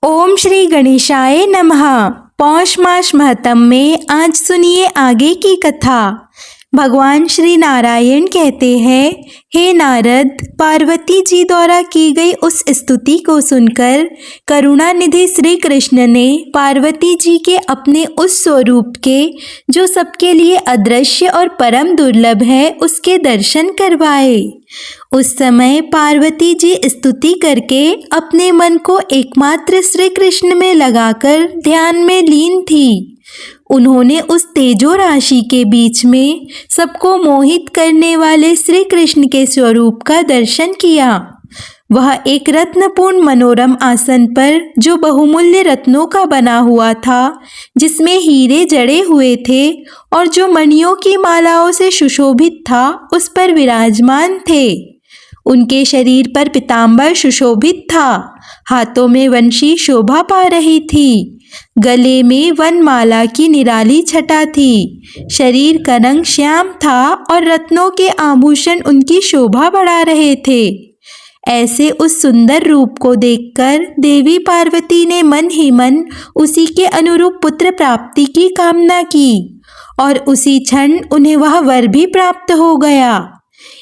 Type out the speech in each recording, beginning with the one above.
ओम श्री गणेशाय नमः। पौष मास महत्म में आज सुनिए आगे की कथा। भगवान श्री नारायण कहते हैं, हे नारद, पार्वती जी द्वारा की गई उस स्तुति को सुनकर करुणानिधि श्री कृष्ण ने पार्वती जी के अपने उस स्वरूप के जो सबके लिए अदृश्य और परम दुर्लभ है उसके दर्शन करवाए। उस समय पार्वती जी स्तुति करके अपने मन को एकमात्र श्री कृष्ण में लगाकर ध्यान में लीन थी। उन्होंने उस तेजो राशि के बीच में सबको मोहित करने वाले श्री कृष्ण के स्वरूप का दर्शन किया। वह एक रत्नपूर्ण मनोरम आसन पर जो बहुमूल्य रत्नों का बना हुआ था, जिसमें हीरे जड़े हुए थे और जो मणियों की मालाओं से सुशोभित था, उस पर विराजमान थे। उनके शरीर पर पीतांबर सुशोभित था, हाथों में वंशी शोभा पा रही थी, गले में वनमाला की निराली छटा थी, शरीर का रंग श्याम था और रत्नों के आभूषण उनकी शोभा बढ़ा रहे थे। ऐसे उस सुंदर रूप को देखकर देवी पार्वती ने मन ही मन उसी के अनुरूप पुत्र प्राप्ति की कामना की और उसी क्षण उन्हें वह वर भी प्राप्त हो गया।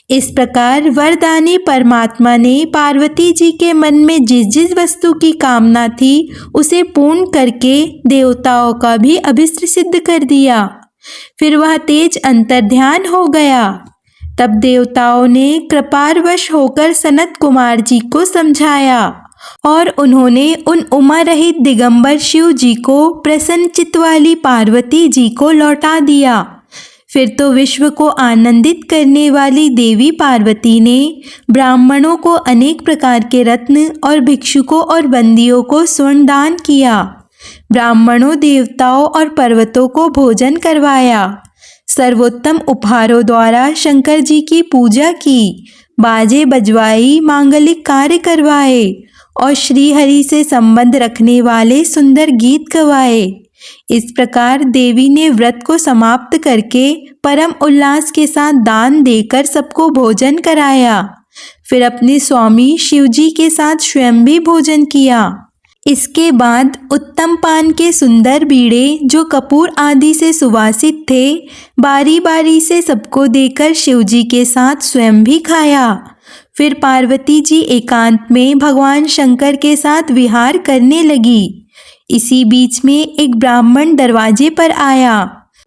इस प्रकार वरदानी परमात्मा ने पार्वती जी के मन में जिस जिस वस्तु की कामना थी उसे पूर्ण करके देवताओं का भी अभिष्ट सिद्ध कर दिया। फिर वह तेज अंतर्ध्यान हो गया। तब देवताओं ने कृपावश होकर सनत कुमार जी को समझाया और उन्होंने उन उमा रहित दिगंबर शिव जी को प्रसन्न चित्त वाली पार्वती जी को लौटा दिया। फिर तो विश्व को आनंदित करने वाली देवी पार्वती ने ब्राह्मणों को अनेक प्रकार के रत्न और भिक्षुकों और बंदियों को स्वर्ण दान किया। ब्राह्मणों, देवताओं और पर्वतों को भोजन करवाया। सर्वोत्तम उपहारों द्वारा शंकर जी की पूजा की, बाजे बजवाई, मांगलिक कार्य करवाए और श्री हरि से संबंध रखने वाले सुंदर गीत गवाए। इस प्रकार देवी ने व्रत को समाप्त करके परम उल्लास के साथ दान देकर सबको भोजन कराया। फिर अपने स्वामी शिवजी के साथ स्वयं भी भोजन किया। इसके बाद उत्तम पान के सुंदर बीड़े जो कपूर आदि से सुवासित थे, बारी बारी से सबको देकर शिवजी के साथ स्वयं भी खाया। फिर पार्वती जी एकांत में भगवान शंकर के साथ विहार करने लगी। इसी बीच में एक ब्राह्मण दरवाजे पर आया।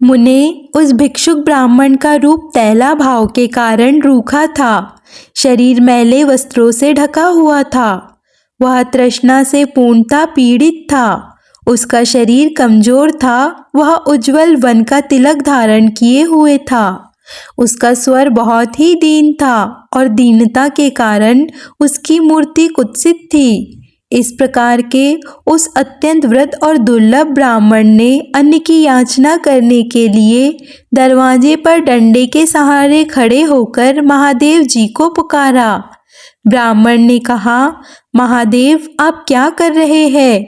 मुने, उस भिक्षुक ब्राह्मण का रूप तैला भाव के कारण रूखा था, शरीर मैले वस्त्रों से ढका हुआ था। वह तृष्णा से पूर्णतः पीड़ित था। उसका शरीर कमजोर था। वह उज्जवल वन का तिलक धारण किए हुए था। उसका स्वर बहुत ही दीन था और दीनता के कारण उसकी मूर्ति कुत्सित थी। इस प्रकार के उस अत्यंत वृद्ध और दुर्लभ ब्राह्मण ने अन्न की याचना करने के लिए दरवाजे पर डंडे के सहारे खड़े होकर महादेव जी को पुकारा। ब्राह्मण ने कहा, महादेव, आप क्या कर रहे हैं?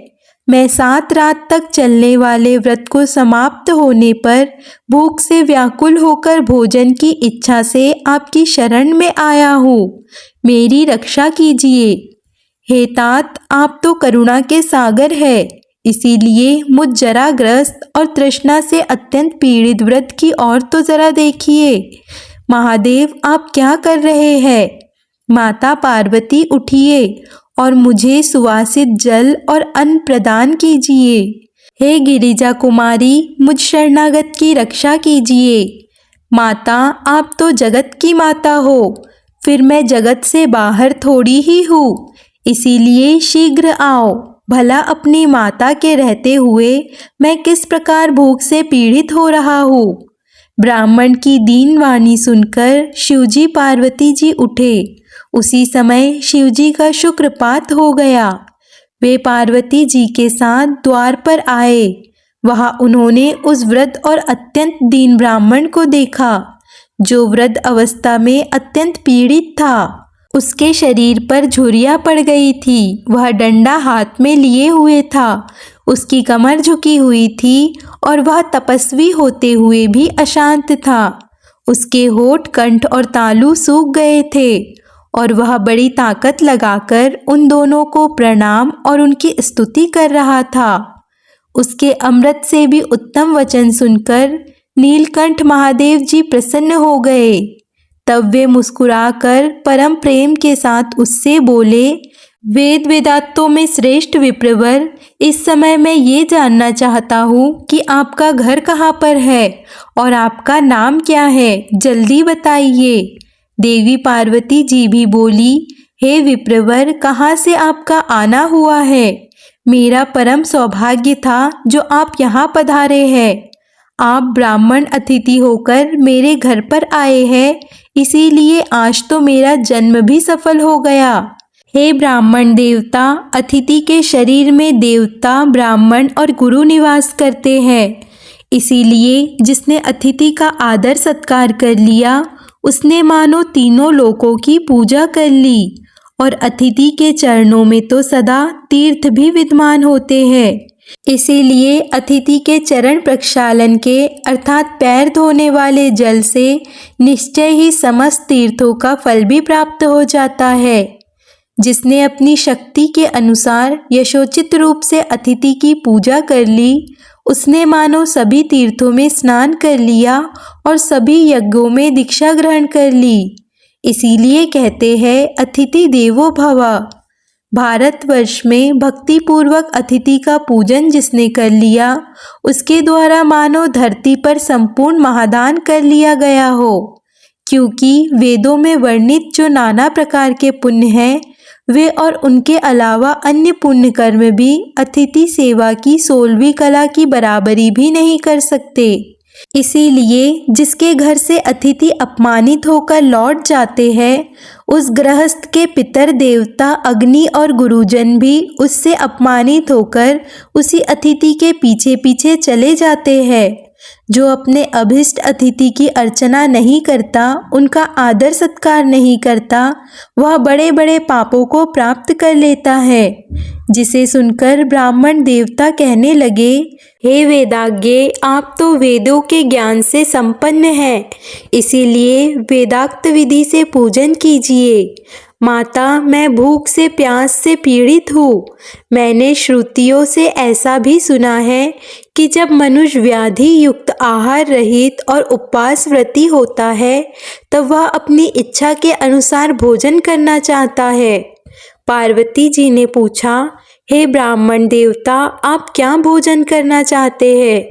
मैं 7 रात तक चलने वाले व्रत को समाप्त होने पर भूख से व्याकुल होकर भोजन की इच्छा से आपकी शरण में आया हूँ। मेरी रक्षा कीजिए। हे तात, आप तो करुणा के सागर है, इसीलिए मुझ जराग्रस्त और तृष्णा से अत्यंत पीड़ित व्रत की ओर तो जरा देखिए। महादेव, आप क्या कर रहे हैं? माता पार्वती, उठिए और मुझे सुवासित जल और अन्न प्रदान कीजिए। हे गिरिजा कुमारी, मुझ शरणागत की रक्षा कीजिए। माता, आप तो जगत की माता हो, फिर मैं जगत से बाहर थोड़ी ही हूँ, इसीलिए शीघ्र आओ। भला अपनी माता के रहते हुए मैं किस प्रकार भूख से पीड़ित हो रहा हूँ। ब्राह्मण की दीन वाणी सुनकर शिवजी पार्वती जी उठे। उसी समय शिवजी का शुक्रपात हो गया। वे पार्वती जी के साथ द्वार पर आए। वहां उन्होंने उस वृद्ध और अत्यंत दीन ब्राह्मण को देखा, जो वृद्ध अवस्था में अत्यंत पीड़ित था। उसके शरीर पर झुर्रियाँ पड़ गई थी। वह डंडा हाथ में लिए हुए था। उसकी कमर झुकी हुई थी और वह तपस्वी होते हुए भी अशांत था। उसके होठ, कंठ और तालू सूख गए थे और वह बड़ी ताकत लगाकर उन दोनों को प्रणाम और उनकी स्तुति कर रहा था। उसके अमृत से भी उत्तम वचन सुनकर नीलकंठ महादेव जी प्रसन्न हो गए। तब वे मुस्कुराकर परम प्रेम के साथ उससे बोले, वेद वेदांतों में श्रेष्ठ विप्रवर, इस समय मैं ये जानना चाहता हूँ कि आपका घर कहाँ पर है और आपका नाम क्या है, जल्दी बताइए। देवी पार्वती जी भी बोली, हे विप्रवर, कहाँ से आपका आना हुआ है? मेरा परम सौभाग्य था जो आप यहाँ पधारे हैं। आप ब्राह्मण अतिथि होकर मेरे घर पर आए हैं, इसीलिए आज तो मेरा जन्म भी सफल हो गया। हे ब्राह्मण देवता, अतिथि के शरीर में देवता, ब्राह्मण और गुरु निवास करते हैं, इसीलिए जिसने अतिथि का आदर सत्कार कर लिया उसने मानो तीनों लोकों की पूजा कर ली। और अतिथि के चरणों में तो सदा तीर्थ भी विद्यमान होते हैं, इसीलिए अतिथि के चरण प्रक्षालन के अर्थात पैर धोने वाले जल से निश्चय ही समस्त तीर्थों का फल भी प्राप्त हो जाता है। जिसने अपनी शक्ति के अनुसार यशोचित रूप से अतिथि की पूजा कर ली, उसने मानो सभी तीर्थों में स्नान कर लिया और सभी यज्ञों में दीक्षा ग्रहण कर ली। इसीलिए कहते हैं अतिथि देवो भव। भारतवर्ष में भक्ति पूर्वक अतिथि का पूजन जिसने कर लिया, उसके द्वारा मानो धरती पर संपूर्ण महादान कर लिया गया हो। क्योंकि वेदों में वर्णित जो नाना प्रकार के पुण्य हैं, वे और उनके अलावा अन्य पुण्य कर्म भी अतिथि सेवा की 16वीं कला की बराबरी भी नहीं कर सकते। इसीलिए जिसके घर से अतिथि अपमानित होकर लौट जाते हैं, उस गृहस्थ के पितर देवता, अग्नि और गुरुजन भी उससे अपमानित होकर उसी अतिथि के पीछे पीछे चले जाते हैं। जो अपने अभिष्ट अतिथि की अर्चना नहीं करता, उनका आदर सत्कार नहीं करता, वह बड़े बड़े पापों को प्राप्त कर लेता है। जिसे सुनकर ब्राह्मण देवता कहने लगे, हे वेदाज्ञे, आप तो वेदों के ज्ञान से संपन्न हैं, इसीलिए वेदाक्त विधि से पूजन कीजिए। माता, मैं भूख से प्यास से पीड़ित हूँ। मैंने श्रुतियों से ऐसा भी सुना है कि जब मनुष्य व्याधि युक्त आहार रहित और उपवास व्रती होता है, तब वह अपनी इच्छा के अनुसार भोजन करना चाहता है। पार्वती जी ने पूछा, हे ब्राह्मण देवता, आप क्या भोजन करना चाहते हैं?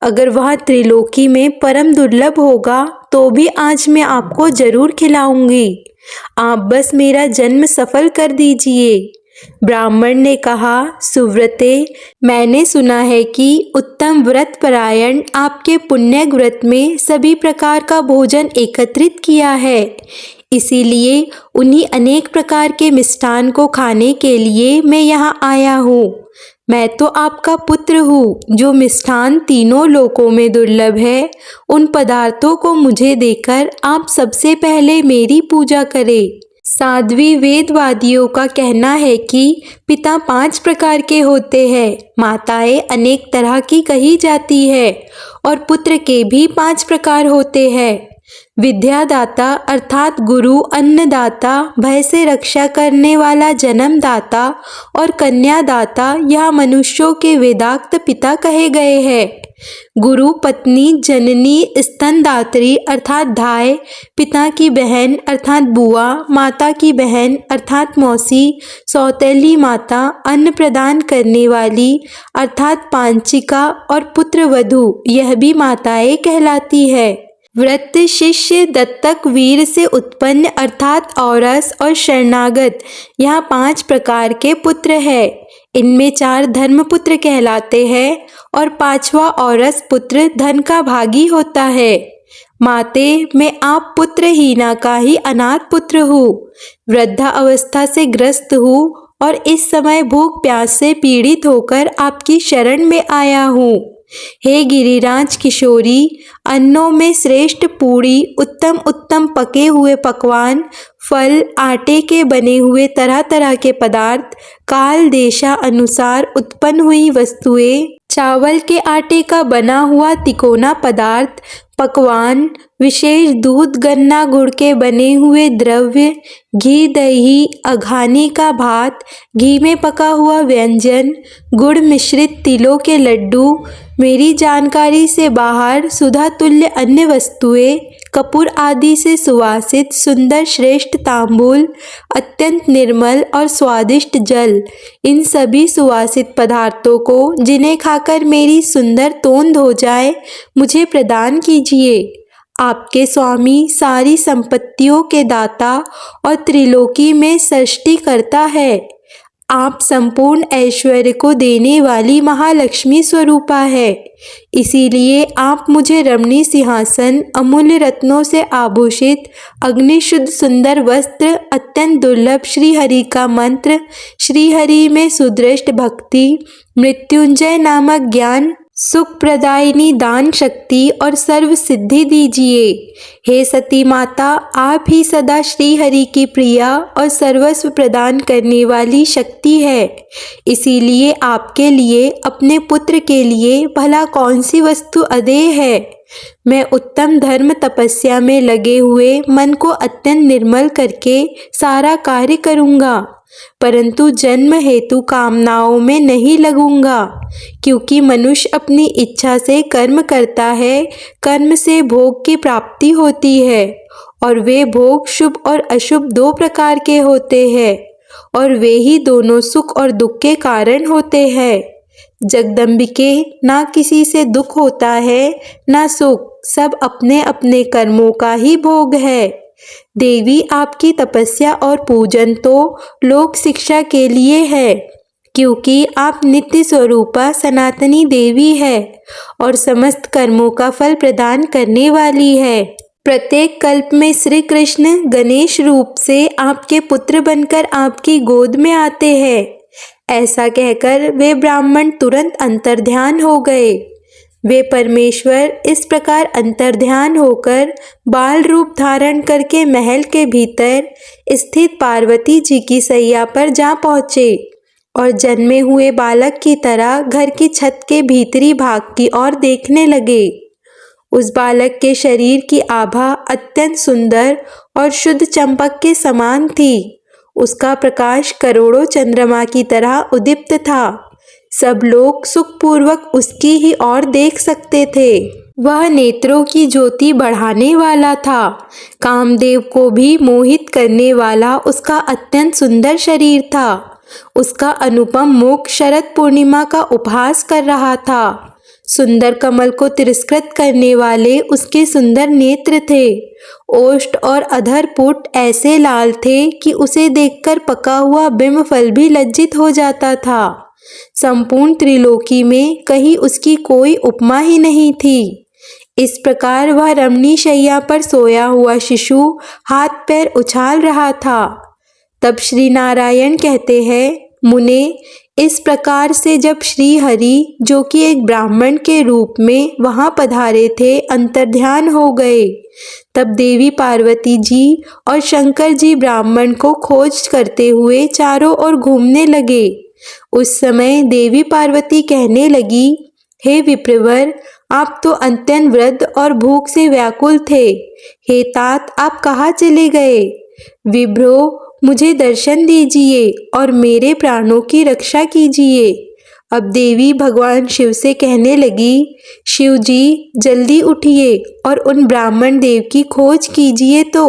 अगर वह त्रिलोकी में परम दुर्लभ होगा तो भी आज मैं आपको जरूर खिलाऊंगी। आप बस मेरा जन्म सफल कर दीजिए। ब्राह्मण ने कहा, सुव्रते, मैंने सुना है कि उत्तम व्रत परायण आपके पुण्य व्रत में सभी प्रकार का भोजन एकत्रित किया है, इसीलिए उन्हीं अनेक प्रकार के मिष्ठान को खाने के लिए मैं यहाँ आया हूँ। मैं तो आपका पुत्र हूँ। जो मिष्ठान तीनों लोकों में दुर्लभ है, उन पदार्थों को मुझे देकर आप सबसे पहले मेरी पूजा करें। साध्वी वेदवादियों का कहना है कि पिता 5 प्रकार के होते हैं, माताएं अनेक तरह की कही जाती है और पुत्र के भी 5 प्रकार होते हैं। विद्यादाता अर्थात गुरु, अन्नदाता, भय से रक्षा करने वाला जन्मदाता और कन्यादाता यह मनुष्यों के वेदाक्त पिता कहे गए हैं। गुरु, पत्नी, जननी, स्तनदात्री अर्थात धाय, पिता की बहन अर्थात बुआ, माता की बहन अर्थात मौसी, सौतेली माता, अन्न प्रदान करने वाली अर्थात पांचिका और पुत्र वधू यह भी माताएं कहलाती है। व्रत, शिष्य, दत्तक, वीर से उत्पन्न अर्थात औरस और शरणागत यहाँ 5 प्रकार के पुत्र हैं। इनमें 4 धर्मपुत्र कहलाते हैं और 5वां औरस पुत्र धन का भागी होता है। माते, मैं आप पुत्रहीना का ही अनाथ पुत्र हूँ। वृद्धा अवस्था से ग्रस्त हूँ और इस समय भूख प्यास से पीड़ित होकर आपकी शरण में आया हूँ। हे गिरिराज किशोरी, अन्नों में श्रेष्ठ पूड़ी, उत्तम उत्तम पके हुए पकवान, फल, आटे के बने हुए तरह तरह के पदार्थ, काल देशा अनुसार उत्पन्न हुई वस्तुएं, चावल के आटे का बना हुआ तिकोना पदार्थ, पकवान, विशेष दूध गन्ना गुड़ के बने हुए द्रव्य, घी दही, अघानी का भात, घी में पका हुआ व्यंजन, गुड़ मिश्रित तिलों के लड्डू, मेरी जानकारी से बाहर सुधा तुल्य अन्य वस्तुएं, कपूर आदि से सुवासित सुंदर श्रेष्ठ तांबूल, अत्यंत निर्मल और स्वादिष्ट जल, इन सभी सुवासित पदार्थों को जिन्हें खाकर मेरी सुंदर तोंद हो जाए, मुझे प्रदान कीजिए। आपके स्वामी सारी संपत्तियों के दाता और त्रिलोकी में सृष्टि करता है। आप संपूर्ण ऐश्वर्य को देने वाली महालक्ष्मी स्वरूपा है। इसीलिए आप मुझे रमणीय सिंहासन, अमूल्य रत्नों से आभूषित, अग्निशुद्ध सुंदर वस्त्र, अत्यंत दुर्लभ श्रीहरि का मंत्र, श्रीहरि में सुदृष्ट भक्ति, मृत्युंजय नामक ज्ञान, सुख प्रदायिनी दान शक्ति और सर्व सिद्धि दीजिए। हे सती माता, आप ही सदा श्री हरि की प्रिया और सर्वस्व प्रदान करने वाली शक्ति है। इसीलिए आपके लिए, अपने पुत्र के लिए भला कौन सी वस्तु अदेय है। मैं उत्तम धर्म तपस्या में लगे हुए मन को अत्यंत निर्मल करके सारा कार्य करूँगा, परंतु जन्म हेतु कामनाओं में नहीं लगूंगा, क्योंकि मनुष्य अपनी इच्छा से कर्म करता है। कर्म से भोग की प्राप्ति होती है और वे भोग शुभ और अशुभ दो प्रकार के होते हैं, और वे ही दोनों सुख और दुख के कारण होते हैं। जगदम्बिके, ना किसी से दुख होता है ना सुख, सब अपने अपने कर्मों का ही भोग है। देवी, आपकी तपस्या और पूजन तो लोक शिक्षा के लिए है, क्योंकि आप नित्य स्वरूपा सनातनी देवी है और समस्त कर्मों का फल प्रदान करने वाली है। प्रत्येक कल्प में श्री कृष्ण गणेश रूप से आपके पुत्र बनकर आपकी गोद में आते हैं। ऐसा कहकर वे ब्राह्मण तुरंत अंतर्ध्यान हो गए। वे परमेश्वर इस प्रकार अंतर्ध्यान होकर बाल रूप धारण करके महल के भीतर स्थित पार्वती जी की सैया पर जा पहुँचे और जन्मे हुए बालक की तरह घर की छत के भीतरी भाग की ओर देखने लगे। उस बालक के शरीर की आभा अत्यंत सुंदर और शुद्ध चंपक के समान थी। उसका प्रकाश करोड़ों चंद्रमा की तरह उदीप्त था। सब लोग सुखपूर्वक उसकी ही ओर देख सकते थे। वह नेत्रों की ज्योति बढ़ाने वाला था। कामदेव को भी मोहित करने वाला उसका अत्यंत सुंदर शरीर था। उसका अनुपम मुख शरद पूर्णिमा का उपहास कर रहा था। सुंदर कमल को तिरस्कृत करने वाले उसके सुंदर नेत्र थे। ओष्ठ और अधर पुट ऐसे लाल थे कि उसे देखकर पका हुआ बिंब फल भी लज्जित हो जाता था। संपूर्ण त्रिलोकी में कहीं उसकी कोई उपमा ही नहीं थी। इस प्रकार वह रमणीय शैया पर सोया हुआ शिशु हाथ पैर उछाल रहा था। तब श्री नारायण कहते हैं, मुने, इस प्रकार से जब श्री हरि, जो कि एक ब्राह्मण के रूप में वहां पधारे थे, अंतर्ध्यान हो गए, तब देवी पार्वती जी और शंकर जी ब्राह्मण को खोज करते हुए चारों ओर घूमने लगे। उस समय देवी पार्वती कहने लगी, हे विप्रवर, आप तो अत्यंत वृद्ध और भूख से व्याकुल थे। हे तात, आप कहाँ चले गए? विभ्रो, मुझे दर्शन दीजिए और मेरे प्राणों की रक्षा कीजिए। अब देवी भगवान शिव से कहने लगी, शिव जी, जल्दी उठिए और उन ब्राह्मण देव की खोज कीजिए। तो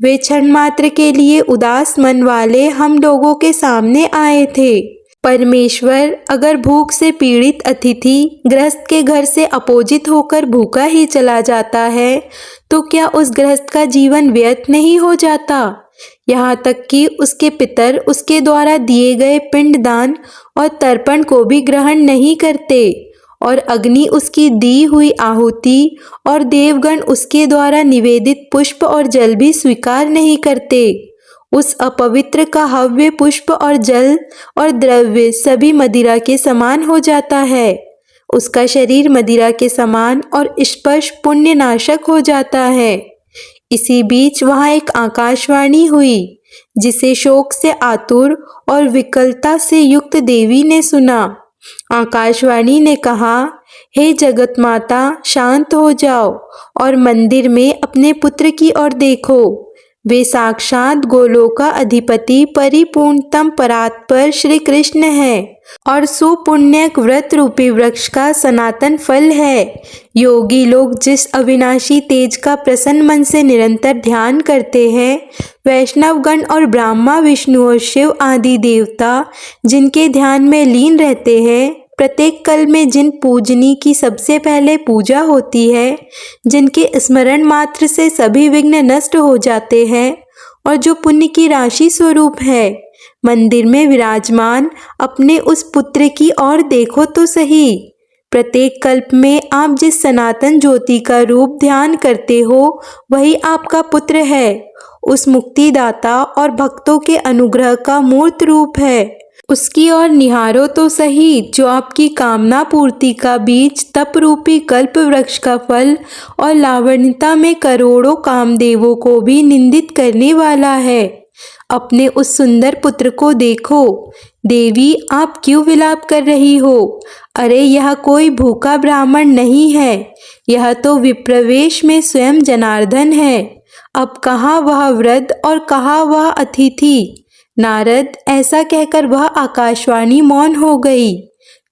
वे क्षण मात्र के लिए उदास मन वाले हम लोगों के सामने आए थे। परमेश्वर, अगर भूख से पीड़ित अतिथि गृहस्थ के घर से अपोजित होकर भूखा ही चला जाता है, तो क्या उस गृहस्थ का जीवन व्यर्थ नहीं हो जाता? यहाँ तक कि उसके पितर उसके द्वारा दिए गए पिंडदान और तर्पण को भी ग्रहण नहीं करते, और अग्नि उसकी दी हुई आहुति और देवगण उसके द्वारा निवेदित पुष्प और जल भी स्वीकार नहीं करते। उस अपवित्र का हव्य पुष्प और जल और द्रव्य सभी मदिरा के समान हो जाता है। उसका शरीर मदिरा के समान और स्पर्श पुण्य नाशक हो जाता है। इसी बीच वहाँ एक आकाशवाणी हुई, जिसे शोक से आतुर और विकलता से युक्त देवी ने सुना। आकाशवाणी ने कहा, हे जगत माता, शांत हो जाओ और मंदिर में अपने पुत्र की ओर देखो। वे साक्षात गोलोक का अधिपति परिपूर्णतम परात्पर श्री कृष्ण है और सुपुण्यक व्रत रूपी वृक्ष का सनातन फल है। योगी लोग जिस अविनाशी तेज का प्रसन्न मन से निरंतर ध्यान करते हैं, वैष्णवगण और ब्रह्मा विष्णु और शिव आदि देवता जिनके ध्यान में लीन रहते हैं, प्रत्येक कल में जिन पूजनी की सबसे पहले पूजा होती है, जिनके स्मरण मात्र से सभी विघ्न नष्ट हो जाते हैं और जो पुण्य की राशि स्वरूप है, मंदिर में विराजमान अपने उस पुत्र की ओर देखो तो सही। प्रत्येक कल्प में आप जिस सनातन ज्योति का रूप ध्यान करते हो, वही आपका पुत्र है। उस मुक्तिदाता और भक्तों के अनुग्रह का मूर्त रूप है। उसकी ओर निहारो तो सही, जो आपकी कामना पूर्ति का बीज, तप रूपी कल्प वृक्ष का फल और लावण्यता में करोड़ों कामदेवों को भी निंदित करने वाला है। अपने उस सुंदर पुत्र को देखो। देवी, आप क्यों विलाप कर रही हो? अरे, यह कोई भूखा ब्राह्मण नहीं है, यह तो विप्रवेश में स्वयं जनार्दन है। अब कहाँ वह वृद्ध और कहाँ वह अतिथि? नारद, ऐसा कहकर वह आकाशवाणी मौन हो गई।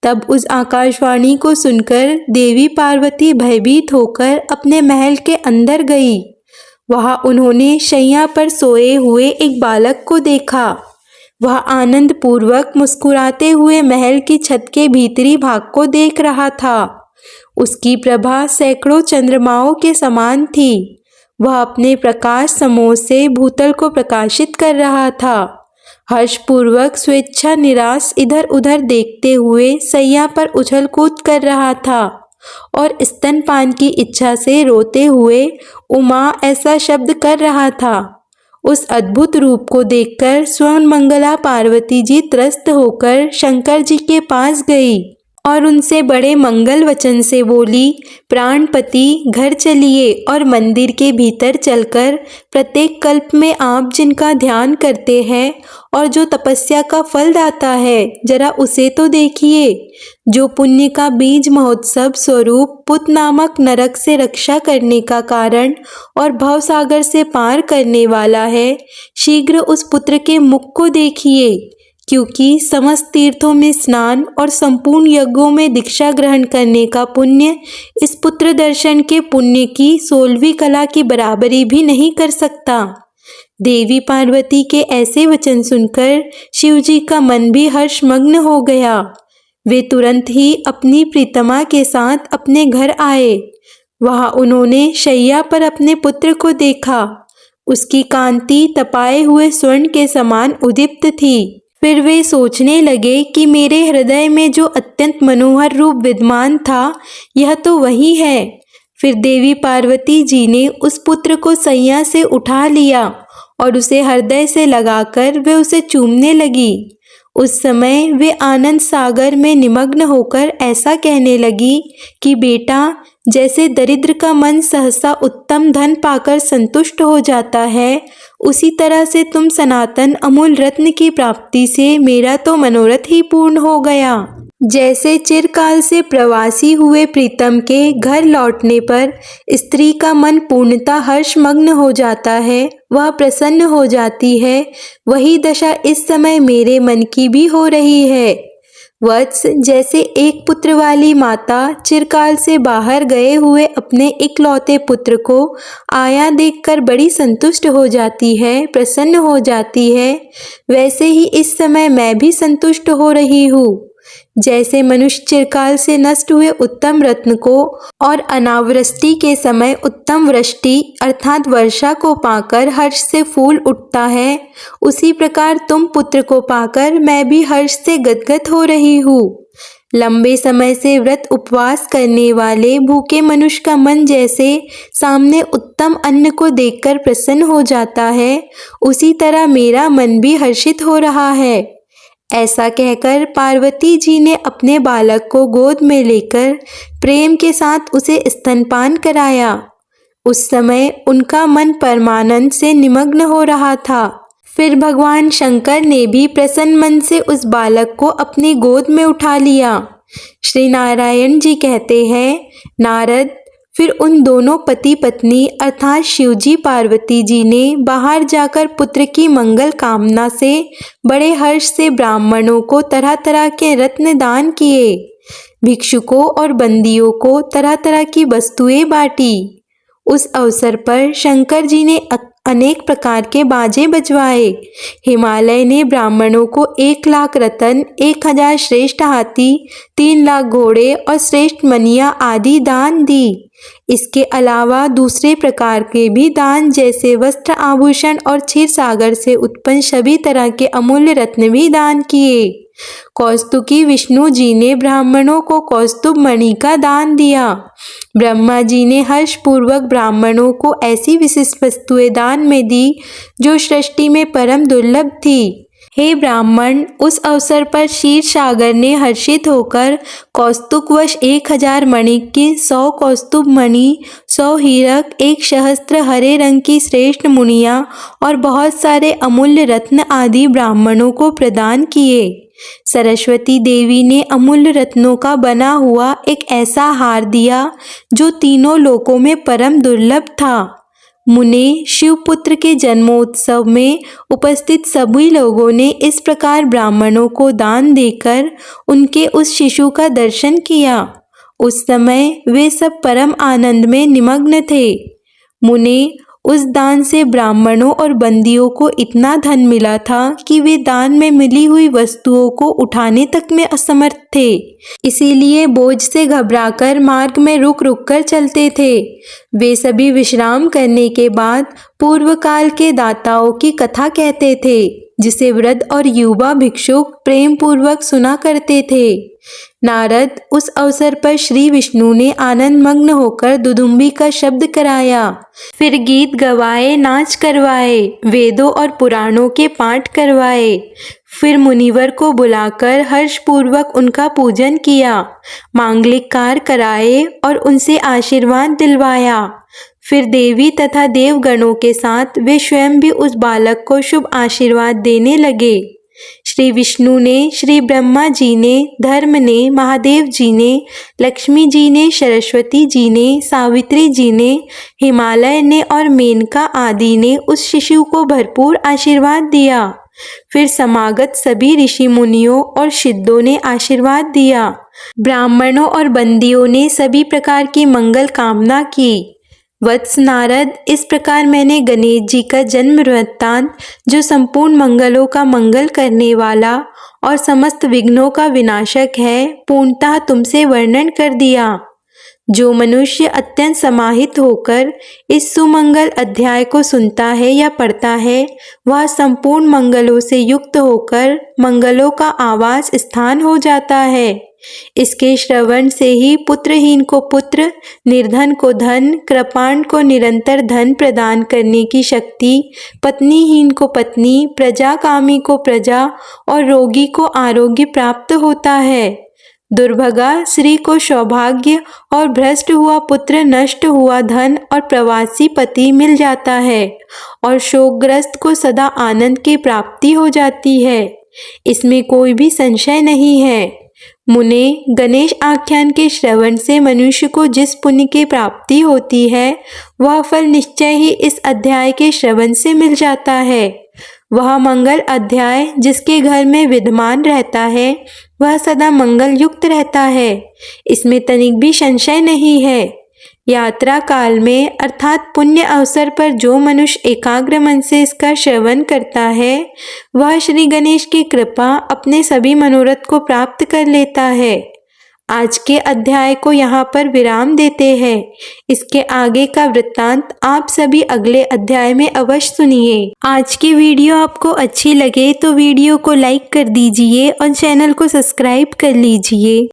तब उस आकाशवाणी को सुनकर देवी पार्वती भयभीत होकर अपने महल के अंदर गई। वहाँ उन्होंने शैया पर सोए हुए एक बालक को देखा। वह आनंद पूर्वक मुस्कुराते हुए महल की छत के भीतरी भाग को देख रहा था। उसकी प्रभा सैकड़ों चंद्रमाओं के समान थी। वह अपने प्रकाश समूह से भूतल को प्रकाशित कर रहा था। हर्षपूर्वक स्वेच्छा निराश इधर उधर देखते हुए सैया पर उछल कूद कर रहा था और स्तनपान की इच्छा से रोते हुए उमा ऐसा शब्द कर रहा था। उस अद्भुत रूप को देखकर स्वयं मंगला पार्वती जी त्रस्त होकर शंकर जी के पास गई और उनसे बड़े मंगल वचन से बोली, प्राणपति, घर चलिए और मंदिर के भीतर चलकर प्रत्येक कल्प में आप जिनका ध्यान करते हैं और जो तपस्या का फल दाता है, जरा उसे तो देखिए, जो पुण्य का बीज महोत्सव स्वरूप पुत नामक नरक से रक्षा करने का कारण और भवसागर से पार करने वाला है। शीघ्र उस पुत्र के मुख को देखिए, क्योंकि समस्त तीर्थों में स्नान और संपूर्ण यज्ञों में दीक्षा ग्रहण करने का पुण्य इस पुत्र दर्शन के पुण्य की 16वीं कला की बराबरी भी नहीं कर सकता। देवी पार्वती के ऐसे वचन सुनकर शिवजी का मन भी हर्षमग्न हो गया। वे तुरंत ही अपनी प्रीतमा के साथ अपने घर आए। वहां उन्होंने शैया पर अपने पुत्र को देखा। उसकी कांति तपाए हुए स्वर्ण के समान उदीप्त थी। फिर वे सोचने लगे कि मेरे हृदय में जो अत्यंत मनोहर रूप विद्यमान था, यह तो वही है। फिर देवी पार्वती जी ने उस पुत्र को सैया से उठा लिया और उसे हृदय से लगाकर वे उसे चूमने लगी। उस समय वे आनंद सागर में निमग्न होकर ऐसा कहने लगी कि बेटा, जैसे दरिद्र का मन सहसा उत्तम धन पाकर संतुष्ट हो जाता है, उसी तरह से तुम सनातन अमूल रत्न की प्राप्ति से मेरा तो मनोरथ ही पूर्ण हो गया। जैसे चिरकाल से प्रवासी हुए प्रीतम के घर लौटने पर स्त्री का मन पूर्णतः हर्षमग्न हो जाता है, वह प्रसन्न हो जाती है, वही दशा इस समय मेरे मन की भी हो रही है। वत्स, जैसे एक पुत्र वाली माता चिरकाल से बाहर गए हुए अपने इकलौते पुत्र को आया देखकर बड़ी संतुष्ट हो जाती है, प्रसन्न हो जाती है, वैसे ही इस समय मैं भी संतुष्ट हो रही हूँ। जैसे मनुष्य चिरकाल से नष्ट हुए उत्तम रत्न को और अनावृष्टि के समय उत्तम वृष्टि अर्थात वर्षा को पाकर हर्ष से फूल उठता है, उसी प्रकार तुम पुत्र को पाकर मैं भी हर्ष से गदगद हो रही हूँ। लंबे समय से व्रत उपवास करने वाले भूखे मनुष्य का मन जैसे सामने उत्तम अन्न को देखकर प्रसन्न हो जाता है, उसी तरह मेरा मन भी हर्षित हो रहा है। ऐसा कहकर पार्वती जी ने अपने बालक को गोद में लेकर प्रेम के साथ उसे स्तनपान कराया। उस समय उनका मन परमानंद से निमग्न हो रहा था। फिर भगवान शंकर ने भी प्रसन्न मन से उस बालक को अपनी गोद में उठा लिया। श्री नारायण जी कहते हैं, नारद, फिर उन दोनों पति पत्नी अर्थात शिवजी पार्वती जी ने बाहर जाकर पुत्र की मंगल कामना से बड़े हर्ष से ब्राह्मणों को तरह तरह के रत्न दान किए, भिक्षुकों और बंदियों को तरह तरह की वस्तुएं बांटी। उस अवसर पर शंकर जी ने अनेक प्रकार के बाजे बजवाए। हिमालय ने ब्राह्मणों को 1,00,000 रतन, 1,000 श्रेष्ठ हाथी, 3,00,000 घोड़े और श्रेष्ठ मनिया आदि दान दी। इसके अलावा दूसरे प्रकार के भी दान जैसे वस्त्र, आभूषण और क्षीर सागर से उत्पन्न सभी तरह के अमूल्य रत्न भी दान किए। कौस्तुकी विष्णु जी ने ब्राह्मणों को कौस्तुभ मणि का दान दिया। ब्रह्मा जी ने हर्षपूर्वक ब्राह्मणों को ऐसी विशिष्ट वस्तुएं दान में दी जो सृष्टि में परम दुर्लभ थी। हे ब्राह्मण, उस अवसर पर क्षीर सागर ने हर्षित होकर कौस्तुकवश 1,000 मणि की 100 कौस्तुभ मणि, 100 हीरक, 1 सहस्त्र हरे रंग की श्रेष्ठ मुनिया और बहुत सारे अमूल्य रत्न आदि ब्राह्मणों को प्रदान किए। सरस्वती देवी ने अमूल्य रत्नों का बना हुआ एक ऐसा हार दिया जो तीनों लोकों में परम दुर्लभ था। मुने, शिवपुत्र के जन्मोत्सव में उपस्थित सभी लोगों ने इस प्रकार ब्राह्मणों को दान देकर उनके उस शिशु का दर्शन किया। उस समय वे सब परम आनंद में निमग्न थे। मुने, उस दान से ब्राह्मणों और बंदियों को इतना धन मिला था कि वे दान में मिली हुई वस्तुओं को उठाने तक में असमर्थ थे। इसीलिए बोझ से घबराकर मार्ग में रुक रुक कर चलते थे। वे सभी विश्राम करने के बाद पूर्व काल के दाताओं की कथा कहते थे, जिसे वृद्ध और युवा भिक्षुक प्रेम पूर्वक सुना करते थे। नारद, उस अवसर पर श्री विष्णु ने आनंद मग्न होकर दुदुम्बी का शब्द कराया, फिर गीत गवाए, नाच करवाए, वेदों और पुराणों के पाठ करवाए। फिर मुनिवर को बुलाकर हर्षपूर्वक उनका पूजन किया, मांगलिक कार्य कराए और उनसे आशीर्वाद दिलवाया। फिर देवी तथा देवगणों के साथ वे स्वयं भी उस बालक को शुभ आशीर्वाद देने लगे। श्री विष्णु ने, श्री ब्रह्मा जी ने, धर्म ने, महादेव जी ने, लक्ष्मी जी ने, सरस्वती जी ने, सावित्री जी ने, हिमालय ने और मेनका आदि ने उस शिशु को भरपूर आशीर्वाद दिया। फिर समागत सभी ऋषि मुनियों और सिद्धों ने आशीर्वाद दिया। ब्राह्मणों और बंदियों ने सभी प्रकार की मंगल कामना की। वत्स नारद, इस प्रकार मैंने गणेश जी का जन्म वृत्तांत, जो संपूर्ण मंगलों का मंगल करने वाला और समस्त विघ्नों का विनाशक है, पूर्णतः तुमसे वर्णन कर दिया। जो मनुष्य अत्यंत समाहित होकर इस सुमंगल अध्याय को सुनता है या पढ़ता है, वह संपूर्ण मंगलों से युक्त होकर मंगलों का आवास स्थान हो जाता है। इसके श्रवण से ही पुत्रहीन को पुत्र, निर्धन को धन, कृपाण को निरंतर धन प्रदान करने की शक्ति, पत्नीहीन को पत्नी, प्रजाकामी को प्रजा और रोगी को आरोग्य प्राप्त होता है। दुर्भगा स्त्री को सौभाग्य और भ्रष्ट हुआ पुत्र, नष्ट हुआ धन और प्रवासी पति मिल जाता है और शोकग्रस्त को सदा आनंद की प्राप्ति हो जाती है। इसमें कोई भी संशय नहीं है। मुने, गणेश आख्यान के श्रवण से मनुष्य को जिस पुण्य की प्राप्ति होती है, वह फल निश्चय ही इस अध्याय के श्रवण से मिल जाता है। वह मंगल अध्याय जिसके घर में विद्यमान रहता है, वह सदा मंगल युक्त रहता है। इसमें तनिक भी संशय नहीं है। यात्रा काल में अर्थात पुण्य अवसर पर जो मनुष्य एकाग्र मन से इसका श्रवण करता है, वह श्री गणेश की कृपा अपने सभी मनोरथ को प्राप्त कर लेता है। आज के अध्याय को यहाँ पर विराम देते हैं। इसके आगे का वृत्तांत आप सभी अगले अध्याय में अवश्य सुनिए। आज की वीडियो आपको अच्छी लगे तो वीडियो को लाइक कर दीजिए और चैनल को सब्सक्राइब कर लीजिए।